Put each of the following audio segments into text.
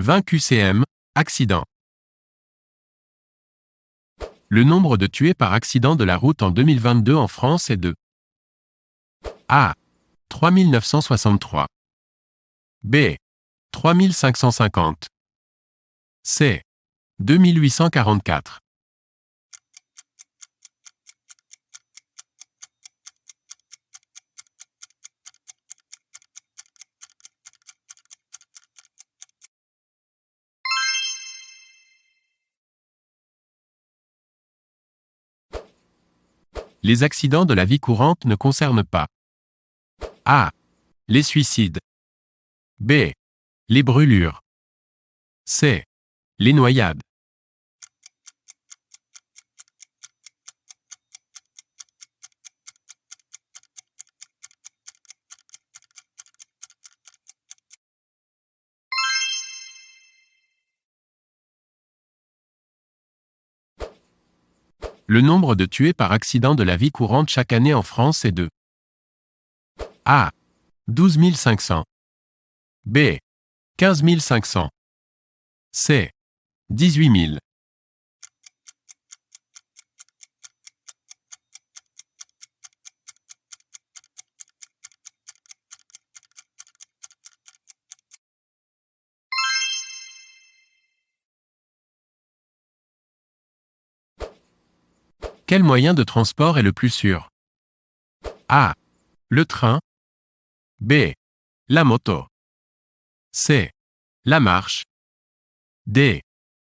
20 QCM, accident. Le nombre de tués par accident de la route en 2022 en France est de A. 3963 B. 3550 C. 2844. Les accidents de la vie courante ne concernent pas A. Les suicides B. Les brûlures C. Les noyades. Le nombre de tués par accident de la vie courante chaque année en France est de A. 12 500 B. 15 500 C. 18 000. Quel moyen de transport est le plus sûr? A. Le train B. La moto C. La marche D.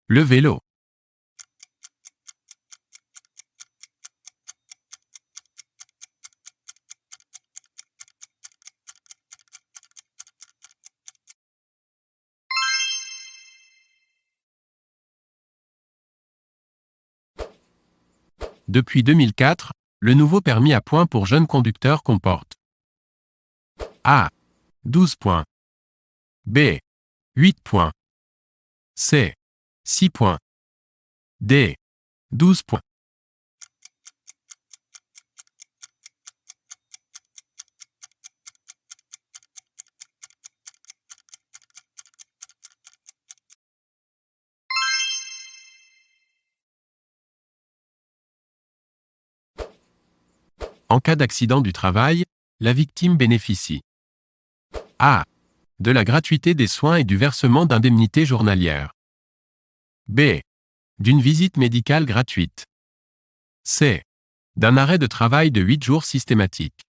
Le vélo. Depuis 2004, le nouveau permis à points pour jeunes conducteurs comporte A. 12 points B. 8 points C. 6 points D. 12 points. En cas d'accident du travail, la victime bénéficie A. De la gratuité des soins et du versement d'indemnités journalières B. D'une visite médicale gratuite C. D'un arrêt de travail de 8 jours systématique.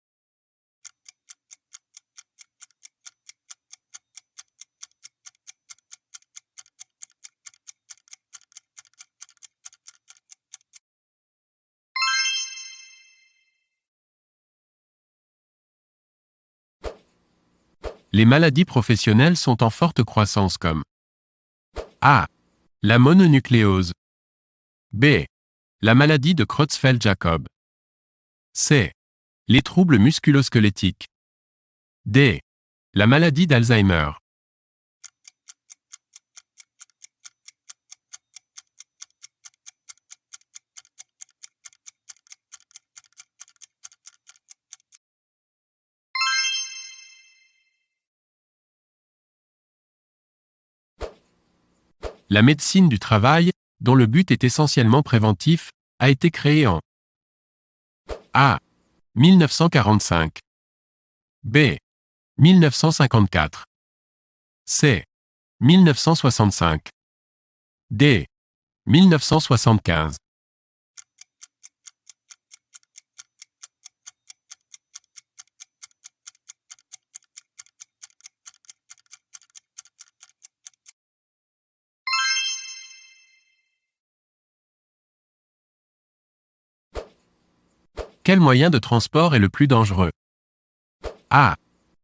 Les maladies professionnelles sont en forte croissance comme A. La mononucléose B. La maladie de Creutzfeldt-Jakob C. Les troubles musculo-squelettiques D. La maladie d'Alzheimer. La médecine du travail, dont le but est essentiellement préventif, a été créée en A. 1945 B. 1954 C. 1965 D. 1975. Quel moyen de transport est le plus dangereux? A.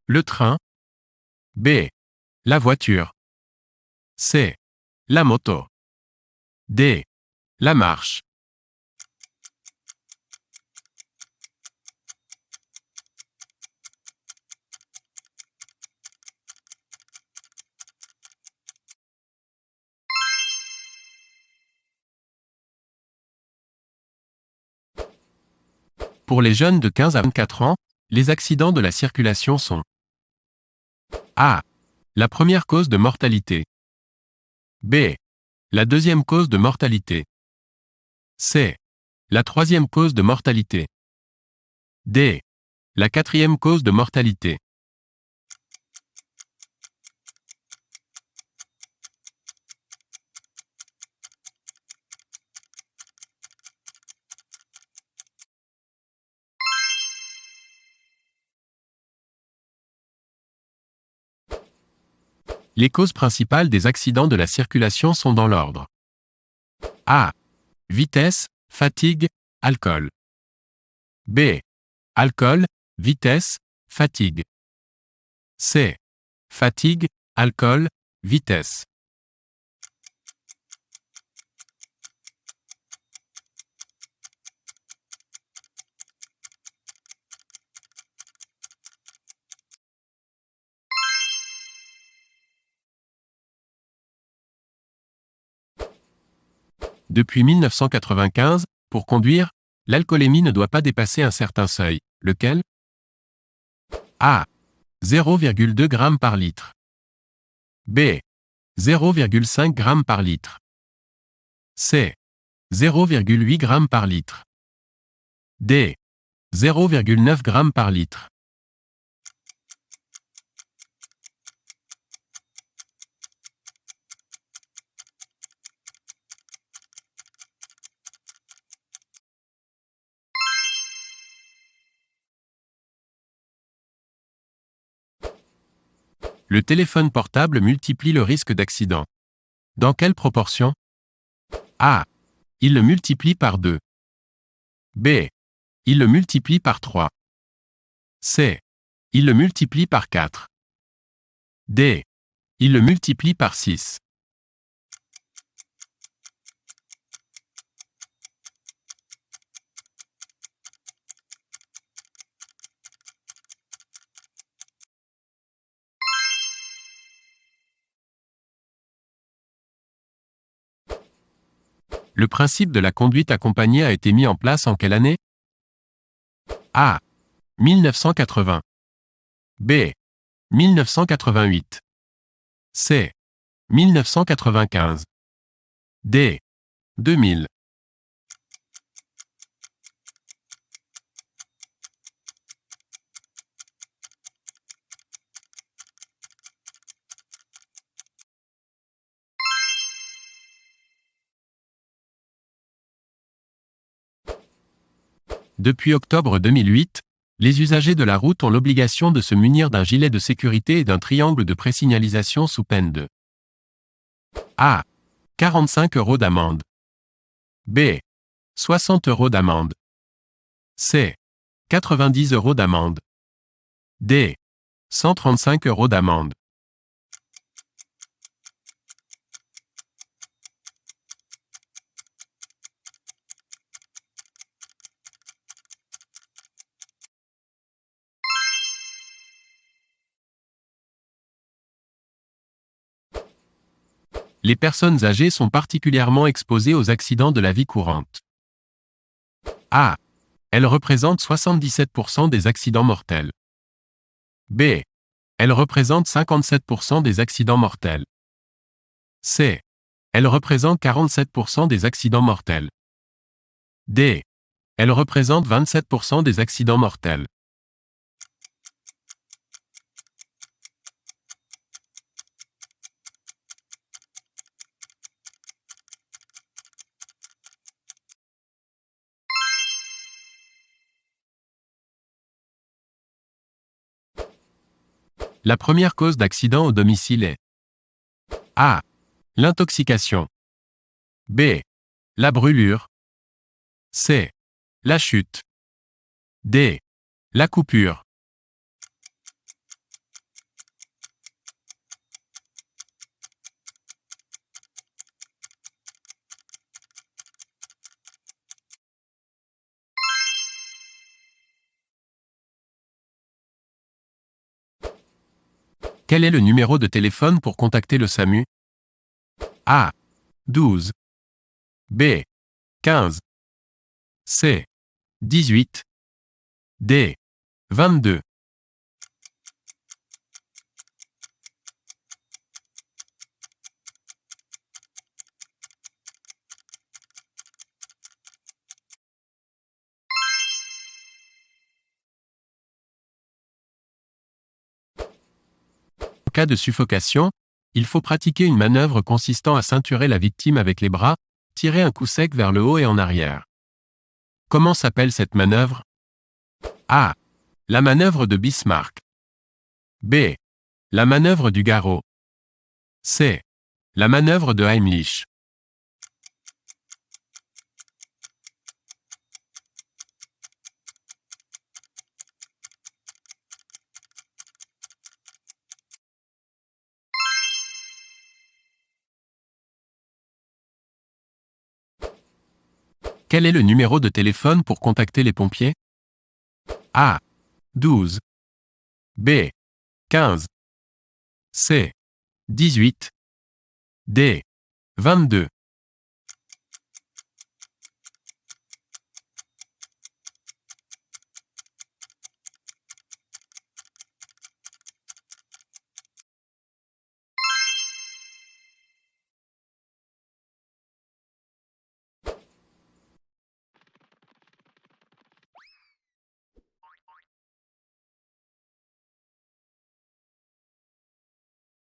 Le train B. La voiture C. La moto D. La marche. Pour les jeunes de 15 à 24 ans, les accidents de la circulation sont A. La première cause de mortalité B. La deuxième cause de mortalité. C. La troisième cause de mortalité. D. La quatrième cause de mortalité. Les causes principales des accidents de la circulation sont dans l'ordre. A. Vitesse, fatigue, alcool. B. Alcool, vitesse, fatigue. C. Fatigue, alcool, vitesse. Depuis 1995, pour conduire, l'alcoolémie ne doit pas dépasser un certain seuil. Lequel? A. 0,2 g par litre. B. 0,5 g par litre. C. 0,8 g par litre. D. 0,9 g par litre. Le téléphone portable multiplie le risque d'accident. Dans quelle proportion? A. Il le multiplie par 2. B. Il le multiplie par 3. C. Il le multiplie par 4. D. Il le multiplie par 6. Le principe de la conduite accompagnée a été mis en place en quelle année? A. 1980. B. 1988. C. 1995. D. 2000. Depuis octobre 2008, les usagers de la route ont l'obligation de se munir d'un gilet de sécurité et d'un triangle de présignalisation sous peine de A. 45 € d'amende. B. 60 € d'amende. C. 90 € d'amende. D. 135 € d'amende. Les personnes âgées sont particulièrement exposées aux accidents de la vie courante. A. Elles représentent 77% des accidents mortels. B. Elles représentent 57% des accidents mortels. C. Elles représentent 47% des accidents mortels. D. Elles représentent 27% des accidents mortels. La première cause d'accident au domicile est A. L'intoxication. B. La brûlure. C. La chute. D. La coupure. Quel est le numéro de téléphone pour contacter le SAMU? A. 12. B. 15. C. 18. D. 22. cas de suffocation, il faut pratiquer une manœuvre consistant à ceinturer la victime avec les bras, tirer un coup sec vers le haut et en arrière. Comment s'appelle cette manœuvre? A. La manœuvre de Bismarck. B. La manœuvre du garrot. C. La manœuvre de Heimlich. Quel est le numéro de téléphone pour contacter les pompiers? A. 12. B. 15. C. 18. D. 22.